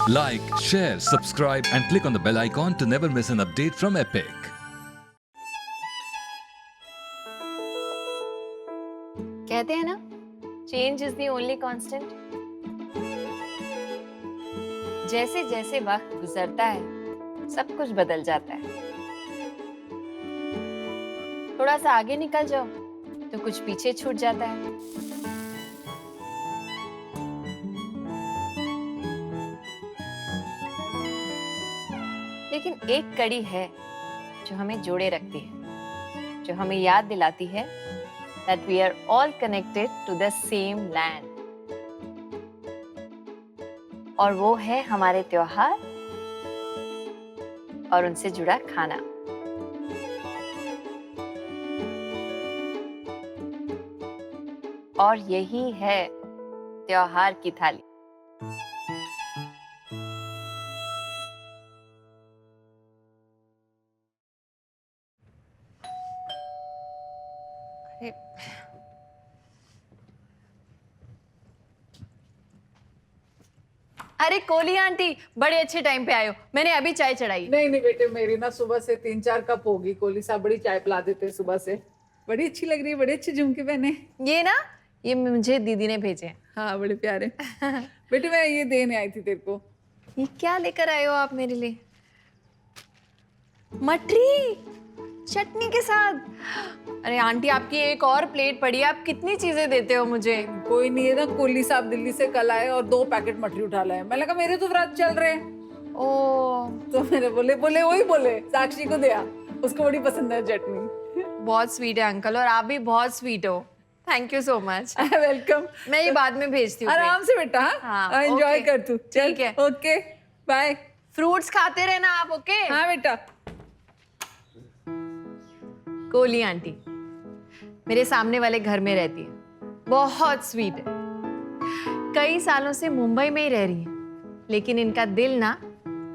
Like, share, subscribe and click on the bell icon to never miss an update from Epic. कहते हैं ना, change is the only constant. जैसे जैसे वक्त गुजरता है सब कुछ बदल जाता है। थोड़ा सा आगे निकल जाओ तो कुछ पीछे छूट जाता है। लेकिन एक कड़ी है जो हमें जोड़े रखती है, जो हमें याद दिलाती है that we are all connected to the same land. और वो है हमारे त्योहार और उनसे जुड़ा खाना। और यही है त्योहार की थाली। अरे कोली आंटी, बड़े अच्छे टाइम पे आए हो। मैंने अभी चाय चढ़ाई। नहीं नहीं बेटे, मेरी ना सुबह से 3-4 कप होगी। कोहली साहब बड़ी चाय पिला देते हैं सुबह से। बड़ी अच्छी लग रही है, बड़े अच्छे झुमके पहने। ये मुझे दीदी ने भेजे हैं। हाँ बड़े प्यारे। बेटे मैं ये देने आई थी तेरे को। ये क्या लेकर आए हो आप मेरे लिए? मटरी चटनी के साथ। अरे आंटी, आपकी एक और प्लेट पड़ी है। आप कितनी चीजें देते हो मुझे। कोई नहीं है ना, कोहली साहब दिल्ली से कल आए और 2 पैकेट मटरी उठा लाए। मैंने कहा मेरे तो व्रत चल रहे हैं। ओ, तो मैंने बोले साक्षी को दिया, उसको बड़ी पसंद है चटनी। बहुत स्वीट है अंकल, और आप भी बहुत स्वीट हो। Thank you so much. Welcome. मैं ये बाद में भेजती हूँ। आराम से बेटा। हाँ एंजॉय कर तू। ठीक है। Okay bye. फ्रूट्स खाते रहना आप। ओके। हाँ बेटा। कोली आंटी मेरे सामने वाले घर में रहती है, बहुत स्वीट है। कई सालों से मुंबई में ही रह रही है, लेकिन इनका दिल ना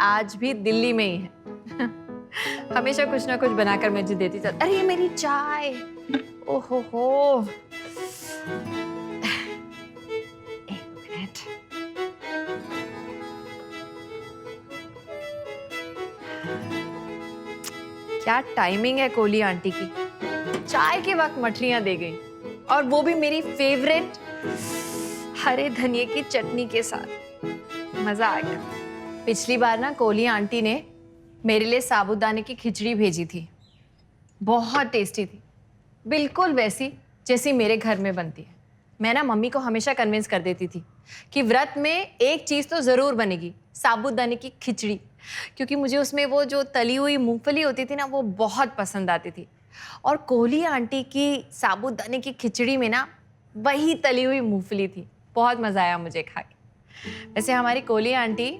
आज भी दिल्ली में ही है। हमेशा कुछ ना कुछ बनाकर मुझे देती चल। अरे ये मेरी चाय। ओहो हो। एक मिनट। क्या टाइमिंग है कोली आंटी की। चाय के वक्त मठलियां दे गई, और वो भी मेरी फेवरेट हरे धनिए की चटनी के साथ। मजा आ गया। पिछली बार ना कोली आंटी ने मेरे लिए साबूदाने की खिचड़ी भेजी थी। बहुत टेस्टी थी, बिल्कुल वैसी जैसी मेरे घर में बनती है। मैं ना मम्मी को हमेशा कन्विंस कर देती थी कि व्रत में एक चीज़ तो ज़रूर बनेगी, साबूदाने की खिचड़ी, क्योंकि मुझे उसमें वो जो तली हुई मूंगफली होती थी ना, वो बहुत पसंद आती थी। और कोहली आंटी की साबूदाने की खिचड़ी में ना वही तली हुई मूंगफली थी। बहुत मज़ा आया मुझे खा के। वैसे हमारी कोहली आंटी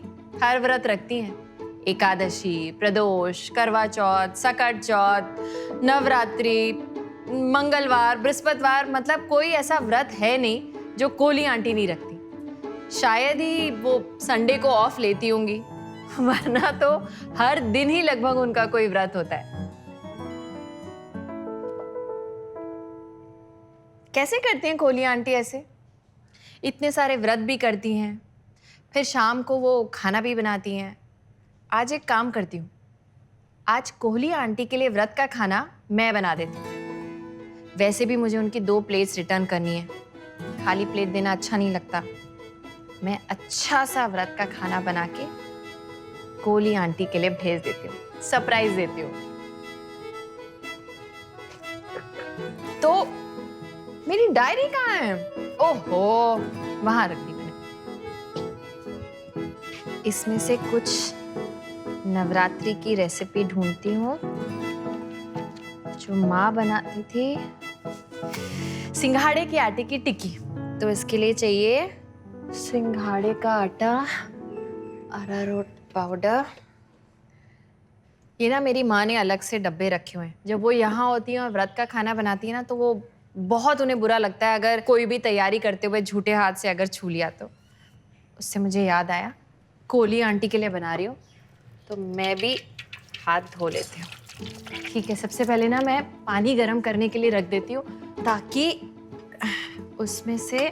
हर व्रत रखती हैं। एकादशी, प्रदोष, करवा चौथ, सकट चौथ, नवरात्रि, मंगलवार, बृहस्पतिवार, मतलब कोई ऐसा व्रत है नहीं जो कोहली आंटी नहीं रखती। शायद ही वो संडे को ऑफ लेती होंगी, वरना तो हर दिन ही लगभग उनका कोई व्रत होता है। कैसे करती हैं कोहली आंटी ऐसे? इतने सारे व्रत भी करती हैं, फिर शाम को वो खाना भी बनाती हैं। आज एक काम करती हूँ, आज कोहली आंटी के लिए व्रत का खाना मैं बना देती हूँ। वैसे भी मुझे उनकी 2 प्लेट्स रिटर्न करनी है, खाली प्लेट देना अच्छा नहीं लगता। मैं अच्छा सा व्रत का खाना बना के कोहली आंटी के लिए भेज देती हूँ, सरप्राइज देती हूँ। तो मेरी डायरी कहाँ है? ओहो, वहां रख दी मैंने। इसमें से कुछ नवरात्रि की रेसिपी ढूंढती हूँ जो माँ बनाती थी। सिंघाड़े के आटे की टिक्की। तो इसके लिए चाहिए सिंघाड़े का आटा, अरारोट पाउडर। ये ना मेरी माँ ने अलग से डब्बे रखे हुए हैं। जब वो यहाँ होती हैं और व्रत का खाना बनाती है ना, तो वो बहुत उन्हें बुरा लगता है अगर कोई भी तैयारी करते हुए झूठे हाथ से अगर छू लिया तो। उससे मुझे याद आया, कोहली आंटी के लिए बना रही हूँ तो मैं भी हाथ धो लेती हूँ। ठीक है, सबसे पहले ना मैं पानी गर्म करने के लिए रख देती हूँ, ताकि उसमें से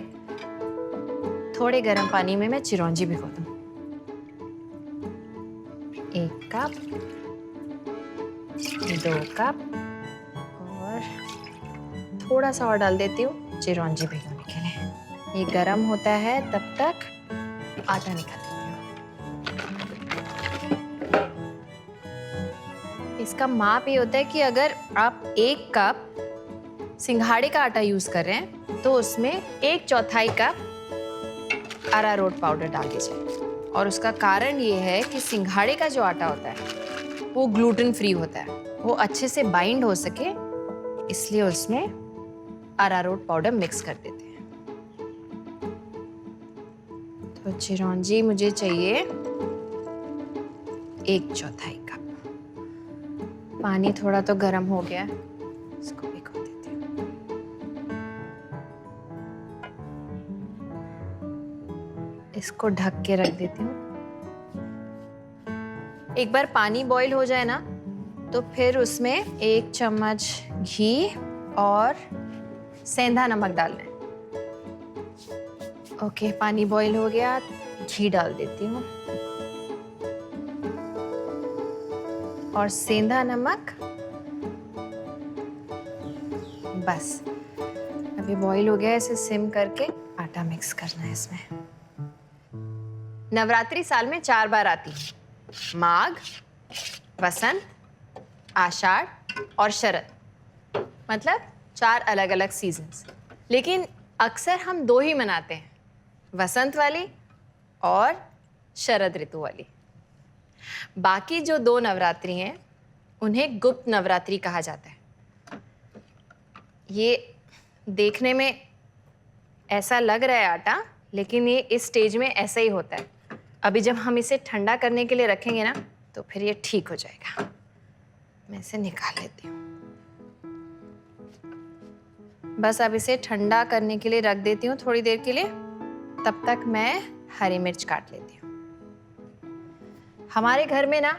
थोड़े गर्म पानी में मैं चिरौंजी भिगो दूँ। 1 कप, 2 कप और थोड़ा सा और डाल देती हूँ चिरौंजी भिगोने के लिए। ये गरम होता है तब तक आटा निकाल देती हूँ। इसका माप ये होता है कि अगर आप 1 कप सिंघाड़े का आटा यूज कर रहे हैं तो उसमें 1/4 कप अरारोट पाउडर डाल दीजिए। और उसका कारण ये है कि सिंघाड़े का जो आटा होता है वो ग्लूटेन फ्री होता है, वो अच्छे से बाइंड हो सके इसलिए उसमें अरारोट पाउडर मिक्स कर देते हैं। तो चिरौंजी मुझे चाहिए 1/4 कप। पानी थोड़ा तो गर्म हो गया, इसको भिगो देती हूँ। इसको ढक के रख देती हूँ। एक बार पानी बॉईल हो जाए ना तो फिर उसमें 1 चम्मच घी और सेंधा नमक डालना है। ओके, पानी बॉईल हो गया, घी डाल देती हूँ और सेंधा नमक। बस अभी बॉईल हो गया, इसे सिम करके आटा मिक्स करना है इसमें। नवरात्रि साल में 4 बार आती है, माघ, वसंत, आषाढ़ और शरद, मतलब 4 अलग अलग सीजन्स। लेकिन अक्सर हम 2 ही मनाते हैं, वसंत वाली और शरद ऋतु वाली। बाकी जो 2 नवरात्रि हैं उन्हें गुप्त नवरात्रि कहा जाता है। ये देखने में ऐसा लग रहा है आटा, लेकिन ये इस स्टेज में ऐसा ही होता है। अभी जब हम इसे ठंडा करने के लिए रखेंगे ना तो फिर ये ठीक हो जाएगा। मैं इसे निकाल लेती हूँ। बस अब इसे ठंडा करने के लिए रख देती हूँ थोड़ी देर के लिए। तब तक मैं हरी मिर्च काट लेती हूँ। हमारे घर में ना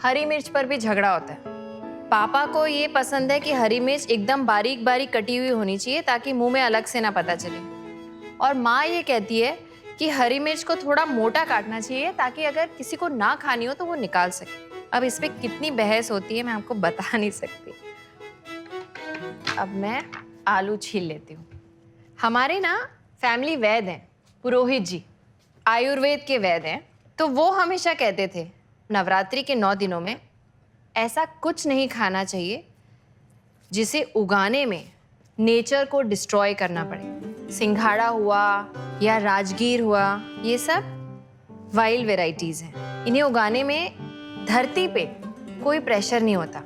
हरी मिर्च पर भी झगड़ा होता है। पापा को ये पसंद है कि हरी मिर्च एकदम बारीक बारीक कटी हुई होनी चाहिए ताकि मुंह में अलग से ना पता चले। और माँ ये कहती है कि हरी मिर्च को थोड़ा मोटा काटना चाहिए ताकि अगर किसी को ना खानी हो तो वो निकाल सके। अब इस पे कितनी बहस होती है मैं आपको बता नहीं सकती। अब मैं आलू छील लेती हूँ। हमारे ना फैमिली वैद्य हैं, पुरोहित जी, आयुर्वेद के वैद्य हैं। तो वो हमेशा कहते थे नवरात्रि के 9 दिनों में ऐसा कुछ नहीं खाना चाहिए जिसे उगाने में नेचर को डिस्ट्रॉय करना पड़े। सिंघाड़ा हुआ या राजगीर हुआ, ये सब वाइल्ड वेराइटीज़ हैं। इन्हें उगाने में धरती पे कोई प्रेशर नहीं होता।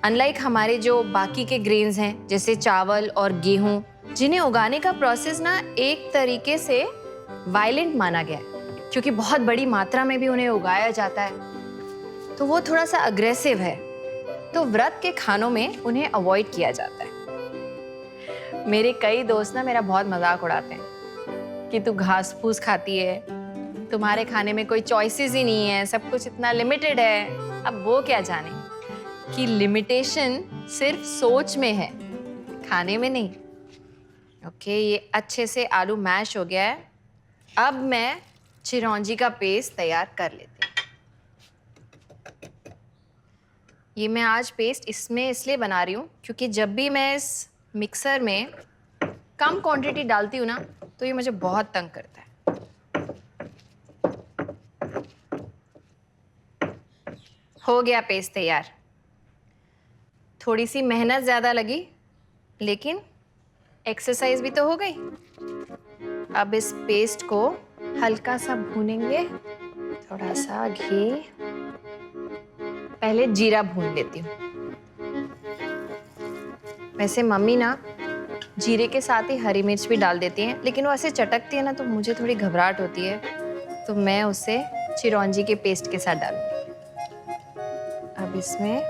अनलाइक हमारे जो बाकी के ग्रेन्स हैं जैसे चावल और गेहूं, जिन्हें उगाने का प्रोसेस ना एक तरीके से वायलेंट माना गया है क्योंकि बहुत बड़ी मात्रा में भी उन्हें उगाया जाता है, तो वो थोड़ा सा अग्रेसिव है। तो व्रत के खानों में उन्हें अवॉइड किया जाता है। मेरे कई दोस्त ना मेरा बहुत मजाक उड़ाते हैं कि तू घास फूस खाती है, तुम्हारे खाने में कोई चॉइसेस ही नहीं है, सब कुछ इतना लिमिटेड है। अब वो क्या जाने कि लिमिटेशन सिर्फ सोच में है, खाने में नहीं। ओके, ये अच्छे से आलू मैश हो गया है। अब मैं चिरौंजी का पेस्ट तैयार कर लेती हूँ। ये मैं आज पेस्ट इसमें इसलिए बना रही हूँ क्योंकि जब भी मैं इस मिक्सर में कम क्वांटिटी डालती हूँ ना तो ये मुझे बहुत तंग करता है। हो गया पेस्ट तैयार। थोड़ी सी मेहनत ज़्यादा लगी लेकिन एक्सरसाइज भी तो हो गई। अब इस पेस्ट को हल्का सा भूनेंगे, थोड़ा सा घी, पहले जीरा भून लेती हूँ। वैसे मम्मी ना जीरे के साथ ही हरी मिर्च भी डाल देती हैं, लेकिन वो ऐसे चटकती है ना तो मुझे थोड़ी घबराहट होती है, तो मैं उसे चिरौंजी के पेस्ट के साथ डालूंगी। अब इसमें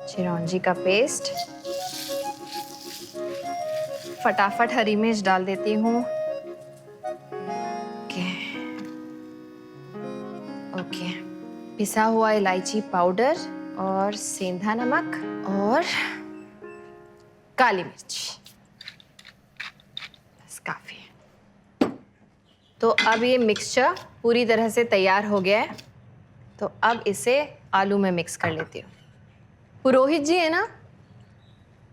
चिरौंजी का पेस्ट, फटाफट हरी मिर्च डाल देती हूँ। ओके, पिसा हुआ इलायची पाउडर और सेंधा नमक और काली मिर्च, बस काफी है। तो अब ये मिक्सचर पूरी तरह से तैयार हो गया है। तो अब इसे आलू में मिक्स कर लेती हूँ। पुरोहित जी है ना,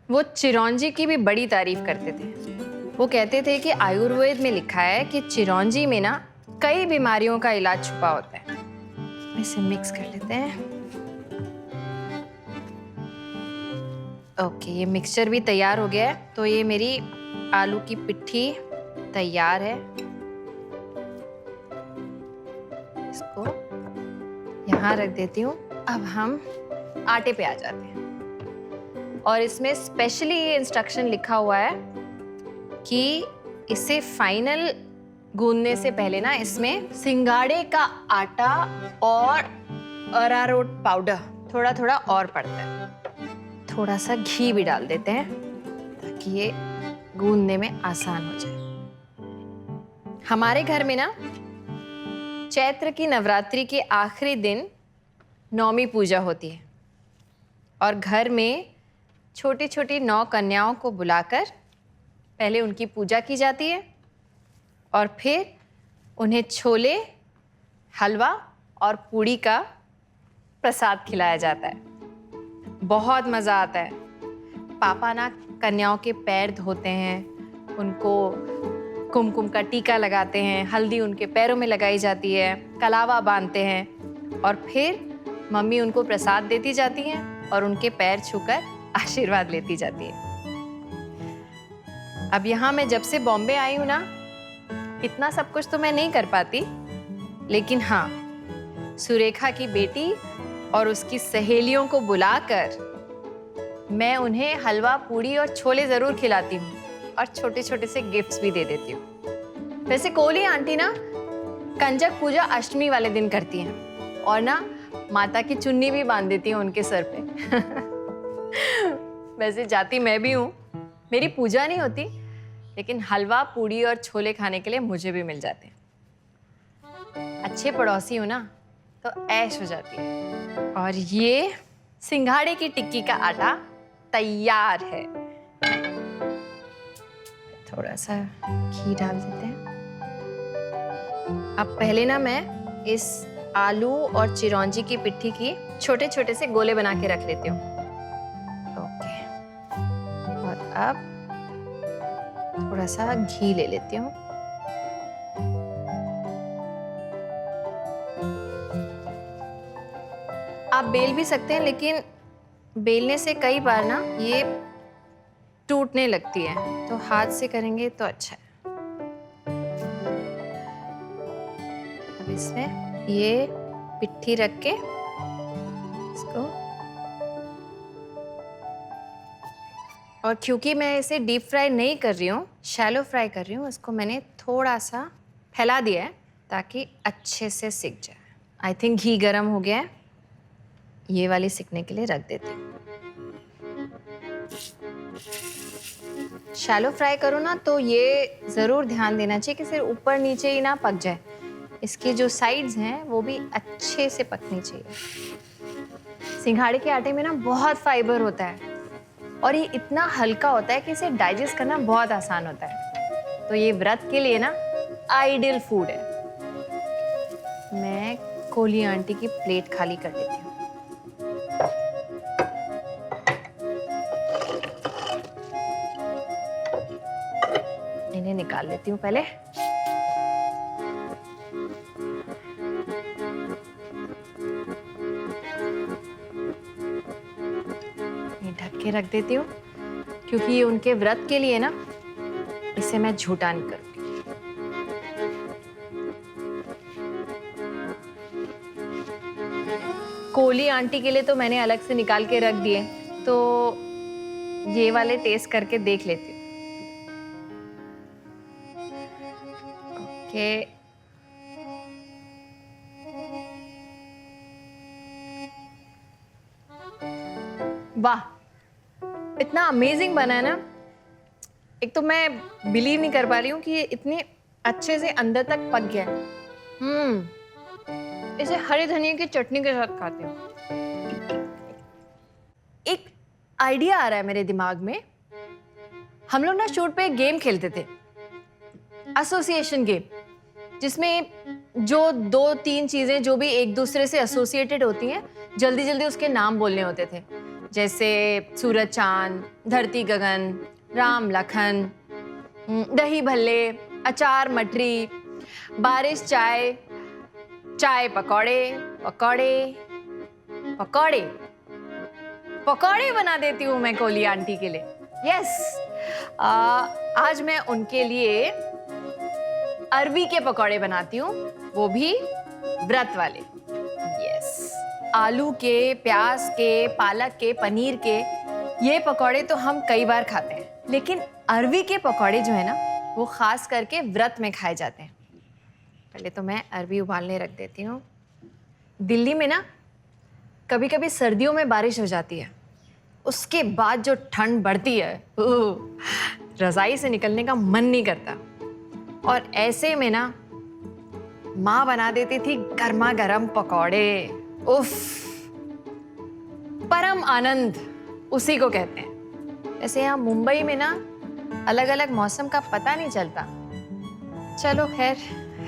वो चिरौंजी की भी बड़ी तारीफ करते थे। वो कहते थे कि आयुर्वेद में लिखा है कि चिरौंजी में ना कई बीमारियों का इलाज छुपा होता है। इसे मिक्स कर लेते हैं। ओके, ये मिक्सचर भी तैयार हो गया है। तो ये मेरी आलू की पिट्ठी तैयार है। इसको यहाँ रख देती हूँ। अब हम आटे पे आ जाते हैं और इसमें स्पेशली ये इंस्ट्रक्शन लिखा हुआ है कि इसे फाइनल गूंदने से पहले ना इसमें सिंगाड़े का आटा और अरारोट पाउडर थोड़ा थोड़ा और पड़ता है। थोड़ा सा घी भी डाल देते हैं ताकि ये गूंदने में आसान हो जाए। हमारे घर में ना चैत्र की नवरात्रि के आखिरी दिन नौमी पूजा होती है और घर में छोटी छोटी 9 कन्याओं को बुलाकर पहले उनकी पूजा की जाती है और फिर उन्हें छोले, हलवा और पूड़ी का प्रसाद खिलाया जाता है। बहुत मज़ा आता है। पापा ना कन्याओं के पैर धोते हैं, उनको कुमकुम का टीका लगाते हैं, हल्दी उनके पैरों में लगाई जाती है, कलावा बांधते हैं और फिर मम्मी उनको प्रसाद देती जाती हैं और उनके पैर छूकर आशीर्वाद लेती जाती है। अब यहाँ मैं जब से बॉम्बे आई हूँ ना, इतना सब कुछ तो मैं नहीं कर पाती, लेकिन हाँ, सुरेखा की बेटी और उसकी सहेलियों को बुलाकर मैं उन्हें हलवा, पूड़ी और छोले ज़रूर खिलाती हूँ और छोटे छोटे से गिफ्ट्स भी दे देती हूँ। वैसे कोहली आंटी ना कंजक पूजा अष्टमी वाले दिन करती हैं और ना माता की चुन्नी भी बांध देती हैं उनके सर पे। वैसे जाती मैं भी हूँ, मेरी पूजा नहीं होती, लेकिन हलवा, पूड़ी और छोले खाने के लिए मुझे भी मिल जाते हैं। अच्छे पड़ोसी हो ना तो ऐश हो जाती है। और ये सिंघाड़े की टिक्की का आटा तैयार है। थोड़ा सा घी डाल देते हैं। अब पहले ना मैं इस आलू और चिरौंजी की पिट्ठी की छोटे छोटे से गोले बना के रख लेती हूँ। ओके, और अब थोड़ा सा घी ले लेती हूँ। आप बेल भी सकते हैं, लेकिन बेलने से कई बार ना ये टूटने लगती है, तो हाथ से करेंगे तो अच्छा है। अब इसमें ये पिट्ठी रख के इसको, और क्योंकि मैं इसे डीप फ्राई नहीं कर रही हूँ, शैलो फ्राई कर रही हूँ, इसको मैंने थोड़ा सा फैला दिया है ताकि अच्छे से सिक जाए। आई थिंक घी गरम हो गया है, ये वाली सिकने के लिए रख देती हूँ। शैलो फ्राई करो ना तो ये ज़रूर ध्यान देना चाहिए कि सिर्फ ऊपर नीचे ही ना पक जाए, इसकी जो साइड्स हैं वो भी अच्छे से पकनी चाहिए। सिंघाड़े के आटे में ना बहुत फाइबर होता है और ये इतना हल्का होता है कि इसे डाइजेस्ट करना बहुत आसान होता है। तो ये व्रत के लिए ना आइडियल फूड है। मैं कोहली आंटी की प्लेट खाली कर लेती हूँ। इन्हें निकाल लेती हूँ पहले। ये ढक के रख देती हूँ क्योंकि ये उनके व्रत के लिए ना, इसे मैं झूठा नहीं करूँगी। कोहली आंटी के लिए तो मैंने अलग से निकाल के रख दिए, तो ये वाले टेस्ट करके देख लेती हूँ। ओके, वाह, इतना अमेजिंग बना है ना। एक तो मैं बिलीव नहीं कर पा रही हूँ कि ये इतने अच्छे से अंदर तक पक गया है। इसे हरे धनिया की चटनी के साथ खाती हूँ। एक आइडिया आ रहा है मेरे दिमाग में। हम लोग ना शूट पे एक गेम खेलते थे, एसोसिएशन गेम, जिसमें जो 2-3 चीजें जो भी एक दूसरे से एसोसिएटेड होती हैं, जल्दी जल्दी उसके नाम बोलने होते थे। जैसे सूरज चांद, धरती गगन, राम लखन, दही भल्ले, अचार मटरी, बारिश चाय, चाय पकौड़े, पकौड़े पकौड़े पकौड़े बना देती हूँ मैं कोली आंटी के लिए। यस, आज मैं उनके लिए अरवी के पकौड़े बनाती हूँ, वो भी व्रत वाले। यस, आलू के, प्याज के, पालक के, पनीर के, ये पकौड़े तो हम कई बार खाते हैं, लेकिन अरवी के पकौड़े जो है ना, वो खास करके व्रत में खाए जाते हैं। पहले तो मैं अरवी उबालने रख देती हूँ। दिल्ली में ना कभी कभी सर्दियों में बारिश हो जाती है, उसके बाद जो ठंड बढ़ती है, रजाई से निकलने का मन नहीं करता। और ऐसे में ना माँ बना देती थी गर्मा गर्म पकौड़े। उफ, परम आनंद उसी को कहते हैं। ऐसे यहाँ मुंबई में ना अलग अलग मौसम का पता नहीं चलता। चलो खैर,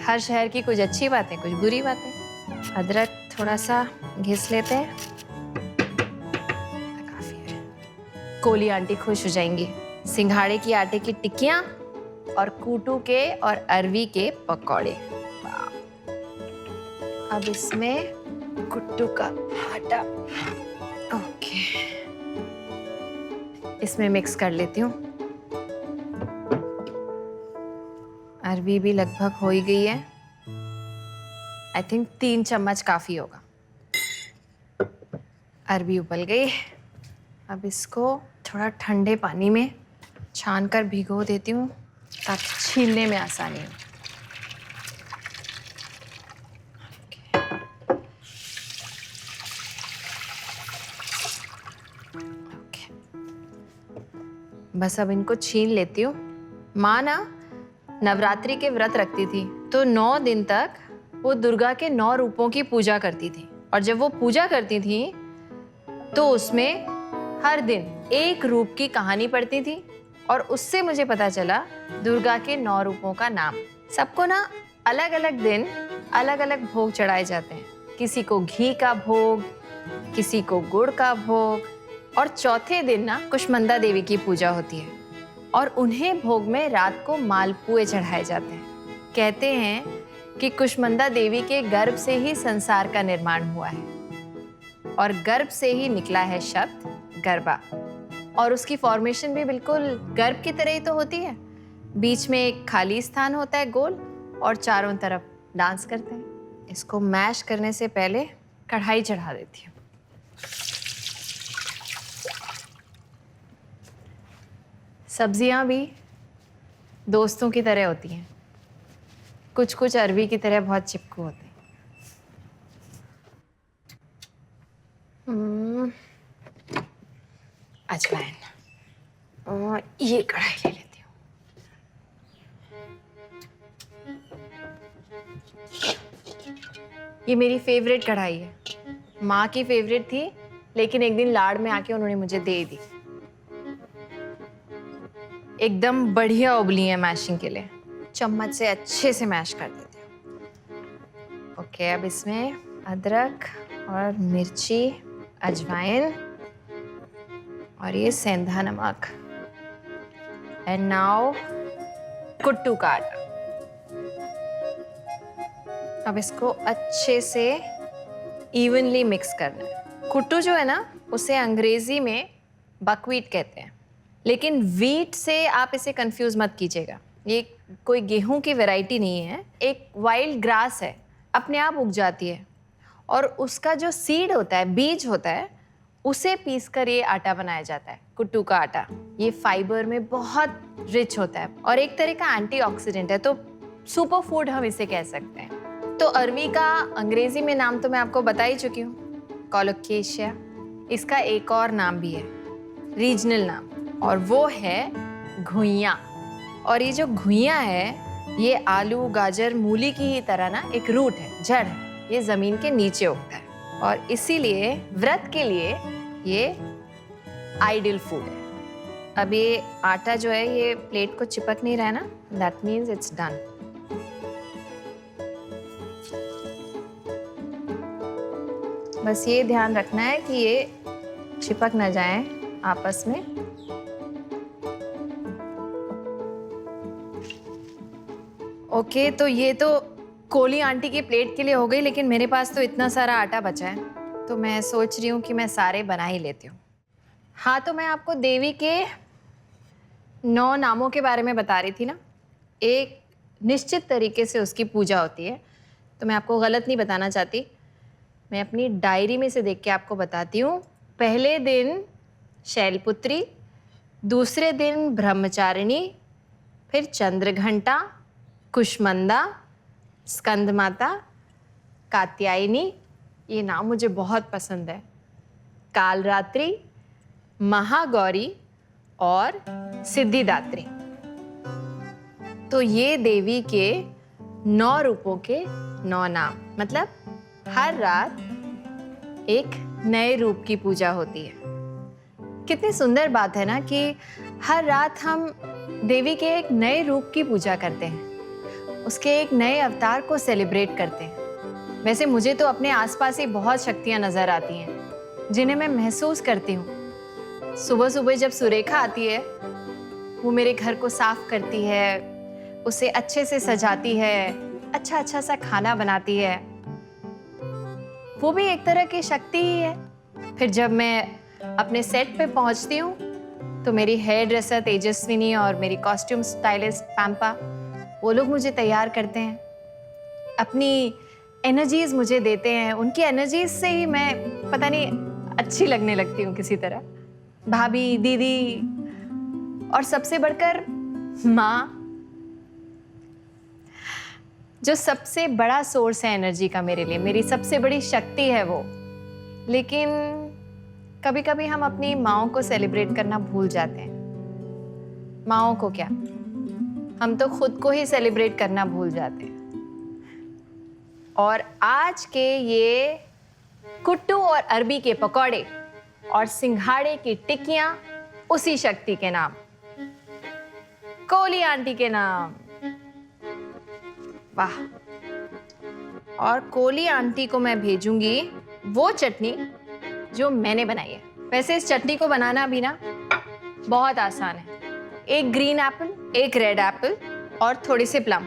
हर शहर की कुछ अच्छी बातें, कुछ बुरी बातें। अदरक थोड़ा सा घिस लेते हैं, काफी है। कोली आंटी खुश हो जाएंगी। सिंघाड़े की आटे की टिक्कियां और कूटू के और अरवी के पकौड़े। अब इसमें कुट्टू का आटा, ओके, इसमें मिक्स कर लेती हूँ। अरवी भी लगभग हो ही गई है। आई थिंक 3 चम्मच काफी होगा। अरवी उबल गई। अब इसको थोड़ा ठंडे पानी में छान कर भिगो देती हूँ ताकि छीलने में आसानी हो। ओके, बस अब इनको छील लेती हूँ। माँ ना नवरात्रि के व्रत रखती थी, तो 9 दिन तक वो दुर्गा के 9 रूपों की पूजा करती थी। और जब वो पूजा करती थी तो उसमें हर दिन एक रूप की कहानी पढ़ती थी, और उससे मुझे पता चला दुर्गा के 9 रूपों का नाम। सबको ना अलग अलग दिन अलग अलग भोग चढ़ाए जाते हैं। किसी को घी का भोग, किसी को गुड़ का भोग, और चौथे दिन ना कुष्मांडा देवी की पूजा होती है, और उन्हें भोग में रात को मालपुए चढ़ाए जाते हैं। कहते हैं कि कुष्मांडा देवी के गर्भ से ही संसार का निर्माण हुआ है, और गर्भ से ही निकला है शब्द गरबा। और उसकी फॉर्मेशन भी बिल्कुल गर्भ की तरह ही तो होती है। बीच में एक खाली स्थान होता है गोल, और चारों तरफ डांस करते हैं। इसको मैश करने से पहले कढ़ाई चढ़ा देती हूँ। सब्जियां भी दोस्तों की तरह होती हैं, कुछ कुछ अरवी की तरह बहुत चिपकू होते हैं। अजवाइन, और ये कढ़ाई ले लेती हूँ। ये मेरी फेवरेट कढ़ाई है। माँ की फेवरेट थी, लेकिन एक दिन लाड़ में आके उन्होंने मुझे दे दी। एकदम बढ़िया उबली है मैशिंग के लिए। चम्मच से अच्छे से मैश कर देते हैं। ओके, अब इसमें अदरक और मिर्ची, अजवाइन और ये सेंधा नमक, एंड नाउ कुट्टू का आटा। अब इसको अच्छे से इवनली मिक्स करना है। कुट्टू जो है ना, उसे अंग्रेजी में बकव्हीट कहते हैं, लेकिन व्हीट से आप इसे कंफ्यूज मत कीजिएगा। ये कोई गेहूं की वैरायटी नहीं है, एक वाइल्ड ग्रास है, अपने आप उग जाती है, और उसका जो सीड होता है, बीज होता है, उसे पीसकर ये आटा बनाया जाता है, कुट्टू का आटा। ये फाइबर में बहुत रिच होता है और एक तरह का एंटीऑक्सीडेंट है, तो सुपर फूड हम इसे कह सकते हैं। तो अरवी का अंग्रेजी में नाम तो मैं आपको बता ही चुकी हूँ, कोलोकेशिया। इसका एक और नाम भी है, रीजनल नाम, और वो है घुइयाँ। और ये जो घुइयाँ है, ये आलू, गाजर, मूली की ही तरह ना एक रूट है, जड़ है। ये जमीन के नीचे उगता है, और इसीलिए व्रत के लिए ये आइडियल फूड है। अब ये आटा जो है, ये प्लेट को चिपक नहीं रहा है ना, दैट मीन्स इट्स डन। बस ये ध्यान रखना है कि ये चिपक ना जाएं आपस में। ओके, तो ये तो कोली आंटी की प्लेट के लिए हो गई, लेकिन मेरे पास तो इतना सारा आटा बचा है, तो मैं सोच रही हूँ कि मैं सारे बना ही लेती हूँ। हाँ, तो मैं आपको देवी के 9 नामों के बारे में बता रही थी ना। एक निश्चित तरीके से उसकी पूजा होती है, तो मैं आपको गलत नहीं बताना चाहती। मैं अपनी डायरी में से देख के आपको बताती हूँ। पहले दिन शैलपुत्री, दूसरे दिन ब्रह्मचारिणी, फिर चंद्रघंटा, कुष्मंदा, स्कंद माता, कात्यायनी, ये नाम मुझे बहुत पसंद है, कालरात्रि, महागौरी और सिद्धिदात्री। तो ये देवी के 9 रूपों के 9 नाम, मतलब हर रात एक नए रूप की पूजा होती है। कितनी सुंदर बात है ना कि हर रात हम देवी के एक नए रूप की पूजा करते हैं, उसके एक नए अवतार को सेलिब्रेट करते हैं। वैसे मुझे तो अपने आसपास ही बहुत शक्तियाँ नज़र आती हैं जिन्हें मैं महसूस करती हूँ। सुबह सुबह जब सुरेखा आती है, वो मेरे घर को साफ करती है, उसे अच्छे से सजाती है, अच्छा अच्छा सा खाना बनाती है। वो भी एक तरह की शक्ति ही है। फिर जब मैं अपने सेट पे पहुंचती हूँ तो मेरी हेयर ड्रेसर तेजस्विनी और मेरी कॉस्ट्यूम स्टाइलिस्ट पैम्पा, वो लोग मुझे तैयार करते हैं, अपनी एनर्जीज मुझे देते हैं। उनकी एनर्जीज से ही मैं पता नहीं अच्छी लगने लगती हूँ किसी तरह। भाभी, दीदी और सबसे बढ़कर माँ, जो सबसे बड़ा सोर्स है एनर्जी का मेरे लिए, मेरी सबसे बड़ी शक्ति है वो। लेकिन कभी कभी हम अपनी माँओं को सेलिब्रेट करना भूल जाते हैं। माँओं को क्या, हम तो खुद को ही सेलिब्रेट करना भूल जाते हैं। और आज के ये कुट्टू और अरबी के पकौड़े और सिंघाड़े की टिक्कियां उसी शक्ति के नाम, कोली आंटी के नाम। वाह। और कोली आंटी को मैं भेजूंगी वो चटनी जो मैंने बनाई है। वैसे इस चटनी को बनाना भी ना बहुत आसान है। एक ग्रीन एप्पल, एक रेड एप्पल और थोड़े से प्लम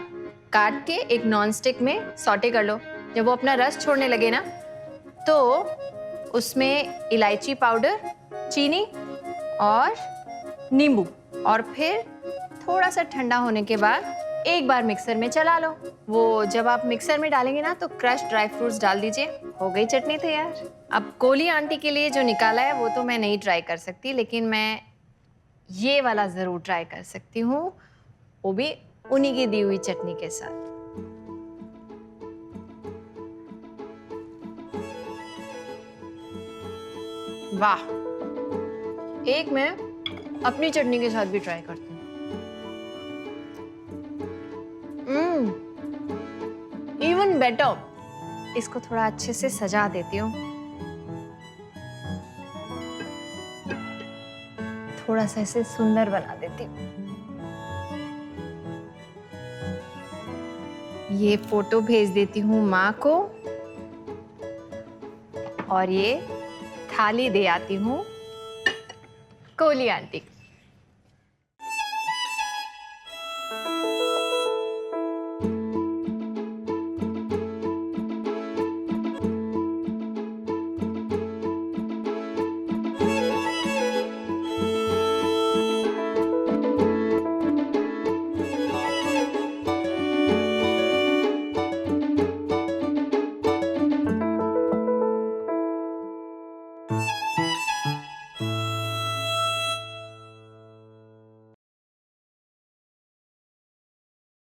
काट के एक नॉन स्टिक में सॉटे कर लो। जब वो अपना रस छोड़ने लगे ना, तो उसमें इलायची पाउडर, चीनी और नींबू, और फिर थोड़ा सा ठंडा होने के बाद एक बार मिक्सर में चला लो। वो जब आप मिक्सर में डालेंगे ना, तो क्रश ड्राई फ्रूट्स डाल दीजिए, हो गई चटनी तैयार। अब कोली आंटी के लिए जो निकाला है वो तो मैं नहीं ट्राई कर सकती, लेकिन मैं ये वाला ज़रूर ट्राई कर सकती हूँ, वो भी उन्हीं की दी हुई चटनी के साथ। वाह। एक मैं अपनी चटनी के साथ भी ट्राई करती हूँ। Even better. इसको थोड़ा अच्छे से सजा देती हूँ, थोड़ा सा इसे सुंदर बना देती हूँ। ये फोटो भेज देती हूँ माँ को, और ये थाली दे आती हूँ कोली आंटी।